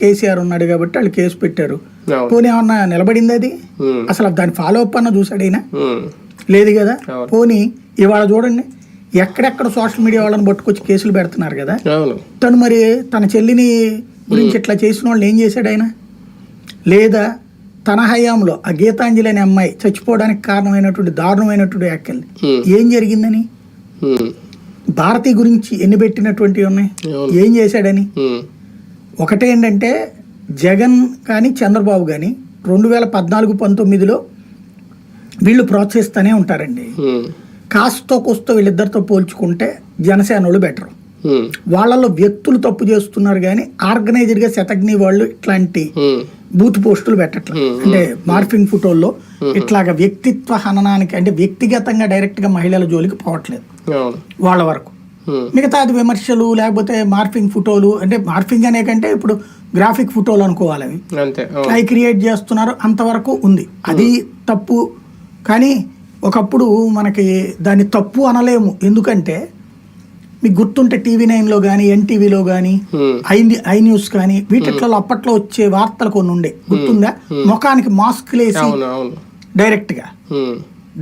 కేసీఆర్ ఉన్నాడు కాబట్టి వాళ్ళు కేసు పెట్టారు. పోనీ ఏమన్నా నిలబడింది అది? అసలు దాని ఫాలో అప్ అన్న చూసాడైనా లేదు కదా. పోనీ ఇవాళ చూడండి ఎక్కడెక్కడ సోషల్ మీడియా వాళ్ళని పట్టుకొచ్చి కేసులు పెడుతున్నారు కదా. తను మరి తన చెల్లిని గురించి ఇట్లా చేసిన వాళ్ళని ఏం చేశాడు ఆయన? లేదా తన హయాంలో ఆ గీతాంజలి అనే అమ్మాయి చచ్చిపోవడానికి కారణమైనటువంటి దారుణమైనటువంటి వ్యాఖ్యలు ఏం జరిగిందని, భారతి గురించి ఎన్ని పెట్టినటువంటివి ఉన్నాయి, ఏం చేశాడని. ఒకటే ఏంటంటే జగన్ కానీ చంద్రబాబు కానీ 2014-19లో వీళ్ళు ప్రోత్సహిస్తూనే ఉంటారండి. కాస్తో కోస్తో వీళ్ళిద్దరితో పోల్చుకుంటే జనసేన వాళ్ళు బెటర్. వాళ్ళలో వ్యక్తులు తప్పు చేస్తున్నారు కానీ ఆర్గనైజర్గా శతగ్ని వాళ్ళు ఇట్లాంటి బూత్ పోస్టులు పెట్టట్లేదు. అంటే మార్ఫింగ్ ఫోటోల్లో ఇట్లాగా వ్యక్తిత్వ హననానికి అంటే వ్యక్తిగతంగా డైరెక్ట్ గా మహిళల జోలికి పోవట్లేదు వాళ్ళ వరకు. మిగతా అది విమర్శలు లేకపోతే మార్ఫింగ్ ఫోటోలు, అంటే మార్ఫింగ్ అనే కంటే ఇప్పుడు గ్రాఫిక్ ఫోటోలు అనుకోవాలి, అవి క్రియేట్ చేస్తున్నారు అంతవరకు ఉంది. అది తప్పు. కానీ ఒకప్పుడు మనకి దాన్ని తప్పు అనలేము. ఎందుకంటే మీకు గుర్తుంటే TV9లో కానీ ఎన్టీవీలో కానీ ఐ న్యూస్ కానీ వీటిలో అప్పట్లో వచ్చే వార్తలు కొన్ని ఉండే గుర్తుందా, ముఖానికి మాస్క్లు వేసి డైరెక్ట్ గా.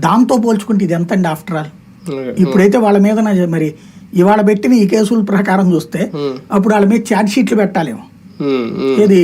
దాంతో పోల్చుకుంటే ఇది ఎంత అండి ఆఫ్టర్ ఆల్. ఇప్పుడైతే వాళ్ళ మీద మరి ఇవాళ పెట్టిన ఈ కేసుల ప్రకారం చూస్తే అప్పుడు వాళ్ళ మీద ఛార్జ్ షీట్లు పెట్టాలేమో. ఇది